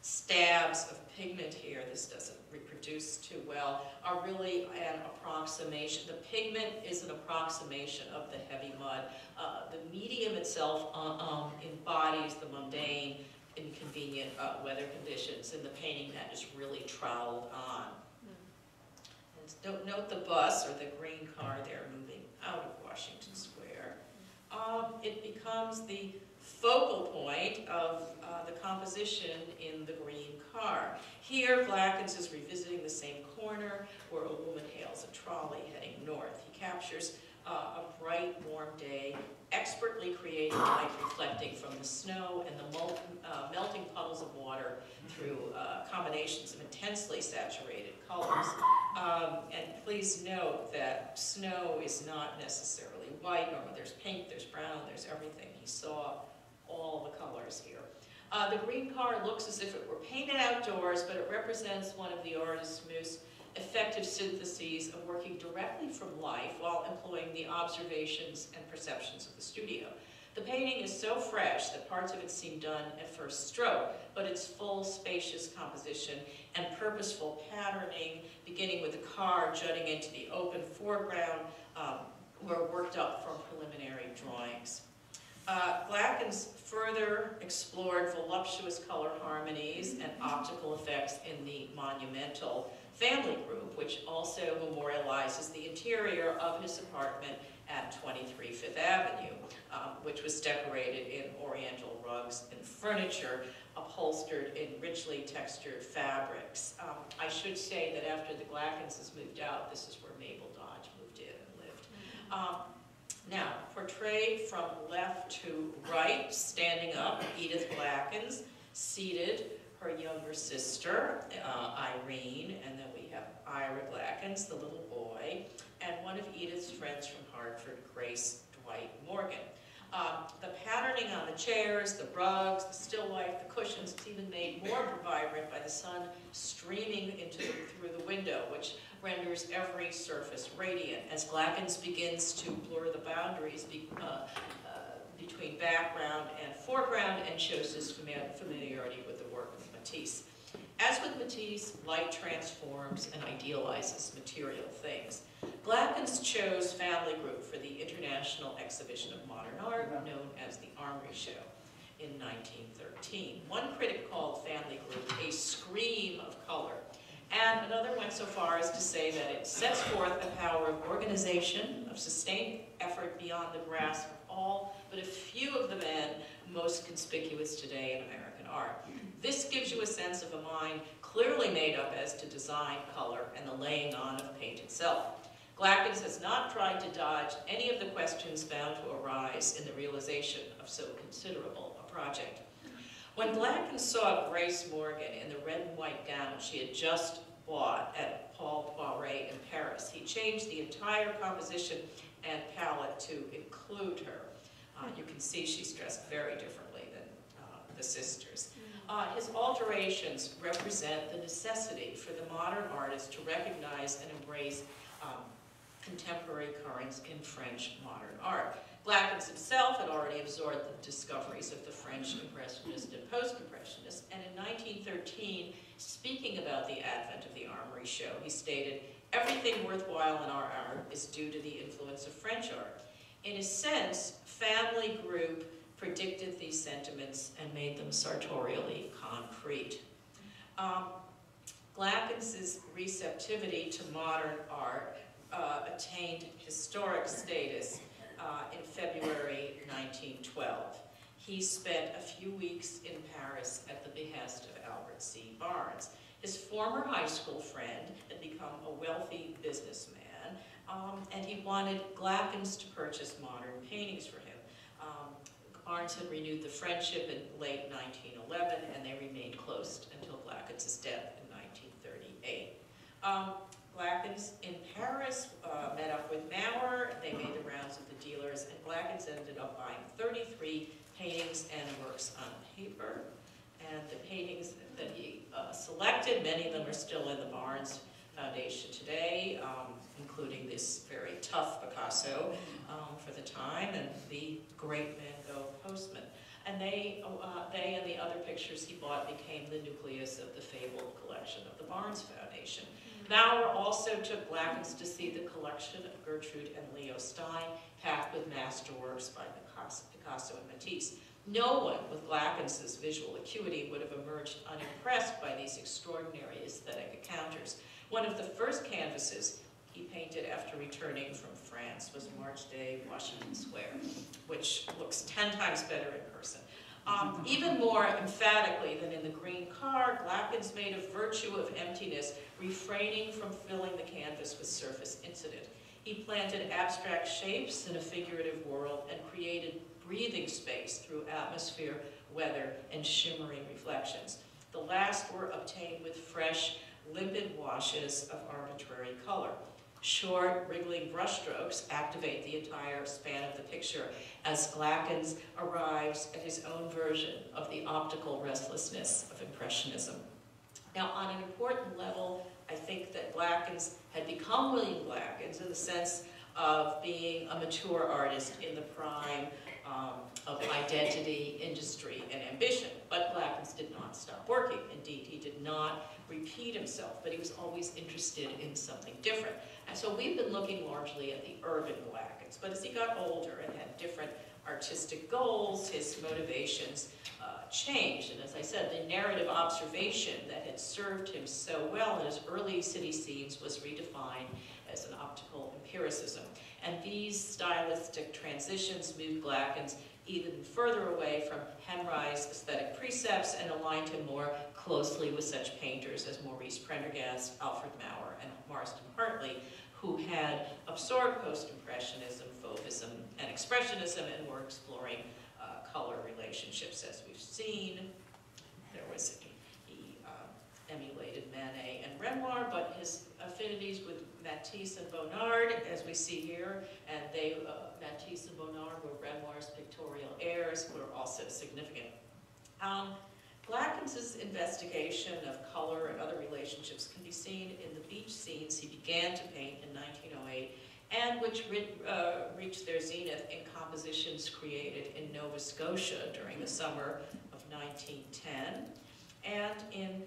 A: stabs of pigment here, this doesn't reproduce too well, are really an approximation. The pigment is an approximation of the heavy mud. The medium itself embodies the mundane, inconvenient weather conditions in the painting that is really troweled on. Note the bus or the green car there moving out of Washington Square. It becomes the focal point of the composition in the green car. Here, Glackens is revisiting the same corner where a woman hails a trolley heading north. He captures a bright, warm day, expertly creating light reflecting from the snow and the melting puddles of water through combinations of intensely saturated colors. And please note that snow is not necessarily white, or there's pink, there's brown, there's everything. He saw all the colors here. The green car looks as if it were painted outdoors, but it represents one of the artist's most effective syntheses of working directly from life while employing the observations and perceptions of the studio. The painting is so fresh that parts of it seem done at first stroke, but its full, spacious composition and purposeful patterning, beginning with the car jutting into the open foreground, were worked up from preliminary drawings. Glackens further explored voluptuous color harmonies and optical effects in the monumental family group, which also memorializes the interior of his apartment at 23 Fifth Avenue, which was decorated in oriental rugs and furniture upholstered in richly textured fabrics. I should say that after the Glackenses moved out, this is where Mabel Dodge moved in and lived. Now, portrayed from left to right, standing up, Edith Glackens, seated, her younger sister, Irene, and then we have Ira Glackens, the little boy, and one of Edith's friends from Hartford, Grace Dwight Morgan. The patterning on the chairs, the rugs, the still life, the cushions, it's even made more vibrant by the sun streaming through the window, which renders every surface radiant as Glackens begins to blur the boundaries between background and foreground and shows his familiarity with the work of Matisse. As As with Matisse, light transforms and idealizes material things. Glackens chose Family Group for the International Exhibition of Modern Art, known as the Armory Show, in 1913. One critic called Family Group a scream of color, and another went so far as to say that it sets forth a power of organization, of sustained effort beyond the grasp of all but a few of the men most conspicuous today in American art. This gives you a sense of a mind clearly made up as to design, color, and the laying on of paint itself. Glackens has not tried to dodge any of the questions bound to arise in the realization of so considerable a project. When Glackens saw Grace Morgan in the red and white gown she had just bought at Paul Poiret in Paris, he changed the entire composition and palette to include her. You can see she's dressed very differently than the sisters. His alterations represent the necessity for the modern artist to recognize and embrace contemporary currents in French modern art. Glackens himself had already absorbed the discoveries of the French Impressionists and Post-Impressionists, and in 1913, speaking about the advent of the Armory Show, he stated, "Everything worthwhile in our art is due to the influence of French art." In a sense, Family Group predicted these sentiments and made them sartorially concrete. Glackens' receptivity to modern art attained historic status in February 1912. He spent a few weeks in Paris at the behest of Albert C. Barnes. His former high school friend had become a wealthy businessman, and he wanted Glackens to purchase modern paintings for him. Barnes had renewed the friendship in late 1911, and they remained close until Glackens' death in 1938. Glackens in Paris met up with Maurer. They made the rounds of the dealers, and Glackens ended up buying 33 paintings and works on paper. And the paintings that he selected, many of them are still in the Barnes Foundation today, including this very tough Picasso for the time, and the great Van Gogh Postman. And they and the other pictures he bought became the nucleus of the fabled collection of the Barnes Foundation. Maurer also took Glackens to see the collection of Gertrude and Leo Stein, packed with masterworks by Picasso and Matisse. No one with Glackens' visual acuity would have emerged unimpressed by these extraordinary aesthetic encounters. One of the first canvases he painted after returning from France was March Day, Washington Square, which looks 10 times better in person. Even more emphatically than in the green car, Glackens made a virtue of emptiness, refraining from filling the canvas with surface incident. He planted abstract shapes in a figurative world and created breathing space through atmosphere, weather, and shimmering reflections. The last were obtained with fresh, limpid washes of arbitrary color. Short, wriggling brushstrokes activate the entire span of the picture as Glackens arrives at his own version of the optical restlessness of Impressionism. Now, on an important level, I think that Glackens had become William Glackens in the sense of being a mature artist in the prime of identity, industry, and ambition. But Glackens did not stop working. Indeed, he did not repeat himself, but he was always interested in something different. And so we've been looking largely at the urban Glackens, but as he got older and had different artistic goals, his motivations changed. And as I said, the narrative observation that had served him so well in his early city scenes was redefined as an optical empiricism. And these stylistic transitions moved Glackens even further away from Henry's aesthetic precepts and aligned him more closely with such painters as Maurice Prendergast, Alfred Maurer, and Marston Hartley, who had absorbed post-impressionism, fauvism, and expressionism and were exploring color relationships, as we've seen. There was, he emulated Manet and Renoir, but his affinities with Matisse and Bonnard, as we see here, and they, Matisse and Bonnard were Renoir's pictorial heirs, were also significant. Glackens' investigation of color and other relationships can be seen in the beach scenes he began to paint in 1908, and which reached their zenith in compositions created in Nova Scotia during the summer of 1910, and in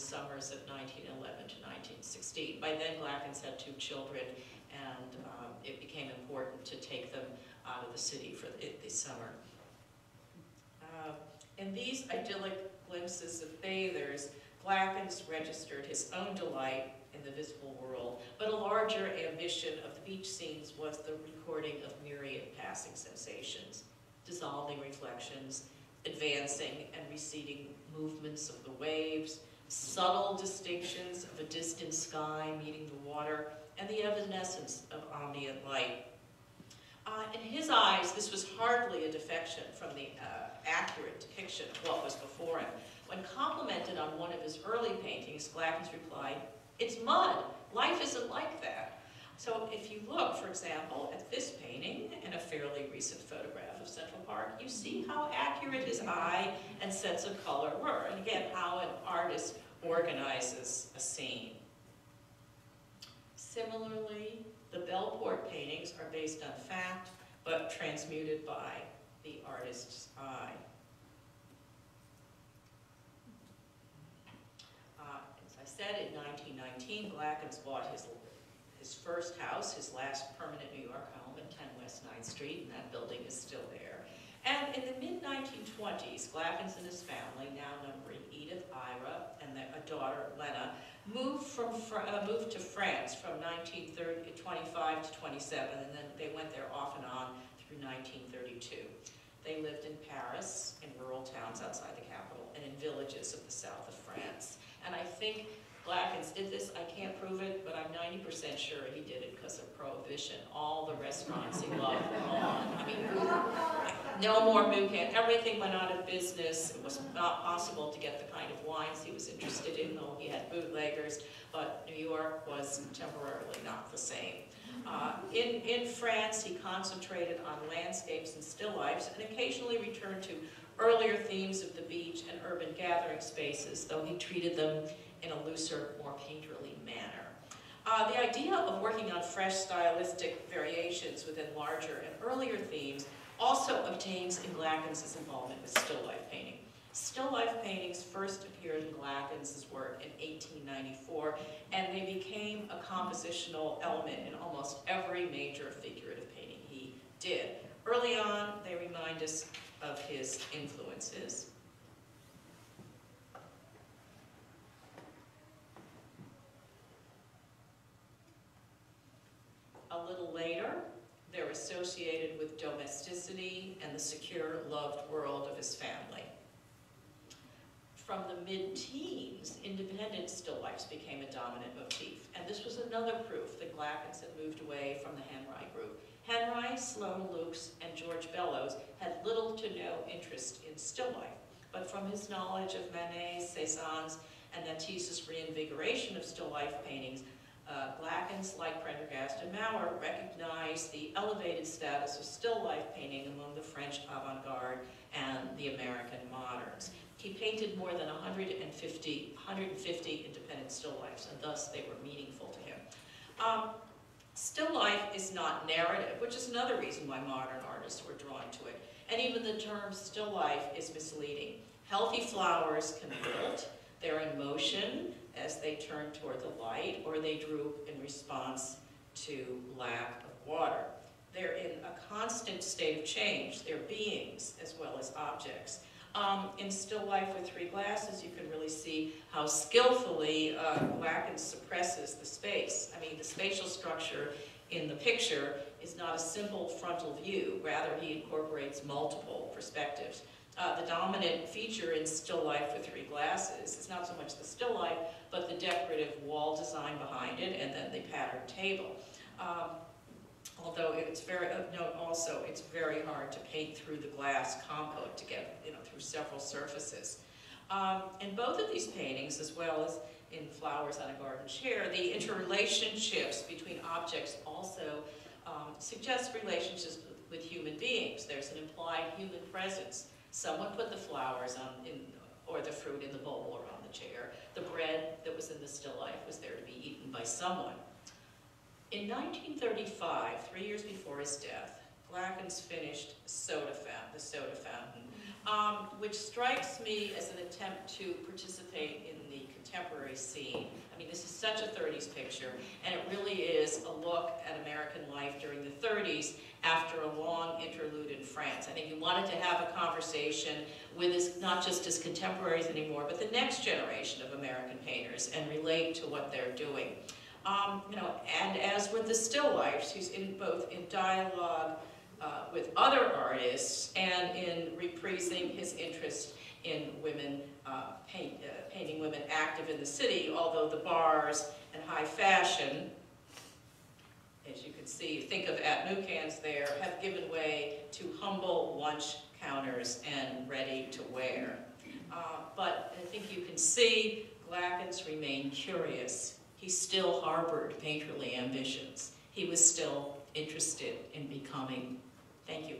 A: summers of 1911 to 1916. By then, Glackens had 2 children, and it became important to take them out of the city for the summer. In these idyllic glimpses of bathers, Glackens registered his own delight in the visible world, but a larger ambition of the beach scenes was the recording of myriad passing sensations, dissolving reflections, advancing and receding movements of the waves, subtle distinctions of a distant sky meeting the water, and the evanescence of ambient light. In his eyes, this was hardly a defection from the accurate depiction of what was before him. When complimented on one of his early paintings, Glackens replied, "It's mud. Life isn't like that." So if you look, for example, at this painting and a fairly recent photograph of Central Park, you see how accurate his eye and sense of color were, and again, how an artist organizes a scene. Similarly, the Bellport paintings are based on fact, but transmuted by the artist's eye. As I said, in 1919, Glackens bought his first house, his last permanent New York home at 10 West 9th Street, and that building is still there. And in the mid-1920s, Glackens and his family, now numbering Edith, Ira, and a daughter, Lena, moved to France from 1925 to 27, and then they went there off and on through 1932. They lived in Paris, in rural towns outside the capital, and in villages of the south of France. And I think Glackens did this. I can't prove it, but I'm 90% sure he did it because of Prohibition. All the restaurants he loved were gone. I mean, no more Mucan. Everything went out of business. It was not possible to get the kind of wines he was interested in, though he had bootleggers. But New York was temporarily not the same. In France, he concentrated on landscapes and still lifes, and occasionally returned to earlier themes of the beach and urban gathering spaces, though he treated them in a looser, more painterly manner. The idea of working on fresh stylistic variations within larger and earlier themes also obtains in Glackens' involvement with still life painting. Still life paintings first appeared in Glackens' work in 1894, and they became a compositional element in almost every major figurative painting he did. Early on, they remind us of his influences. A little later, they're associated with domesticity and the secure, loved world of his family. From the mid-teens, independent still lifes became a dominant motif, and this was another proof that Glackens had moved away from the Henry group. Henry, Sloane Lukes, and George Bellows had little to no interest in still life, but from his knowledge of Manet's, Cézanne's, and Matisse's reinvigoration of still life paintings, Glackens, like Prendergast and Maurer, recognized the elevated status of still life painting among the French avant-garde and the American moderns. He painted more than 150 independent still lifes, and thus they were meaningful to him. Still life is not narrative, which is another reason why modern artists were drawn to it. And even the term still life is misleading. Healthy flowers can wilt. They're in motion as they turn toward the light, or they droop in response to lack of water. They're in a constant state of change. They're beings as well as objects. In Still Life with Three Glasses, you can really see how skillfully Glackens suppresses the space. I mean, the spatial structure in the picture is not a simple frontal view. Rather, he incorporates multiple perspectives. The dominant feature in Still Life with Three Glasses is not so much the still life, but the decorative wall design behind it, and then the patterned table. Although it's it's very hard to paint through the glass compote to get through several surfaces. In both of these paintings, as well as in Flowers on a Garden Chair, the interrelationships between objects also suggest relationships with human beings. There's an implied human presence. Someone put the flowers or the fruit in the bowl or on the chair. The bread that was in the still life was there to be eaten by someone. In 1935, 3 years before his death, Glackens finished the soda fountain. which strikes me as an attempt to participate in the contemporary scene. I mean, this is such a 30s picture, and it really is a look at American life during the 30s after a long interlude in France. I think he wanted to have a conversation with his, not just his contemporaries anymore, but the next generation of American painters and relate to what they're doing. You know, and as with the still lifes, he's both in dialogue with other artists and in reprising his interest in women, painting women active in the city, although the bars and high fashion, as you can see, think of at Nucans there, have given way to humble lunch counters and ready to wear. But I think you can see Glackens remained curious. He still harbored painterly ambitions. He was still interested in becoming. Thank you.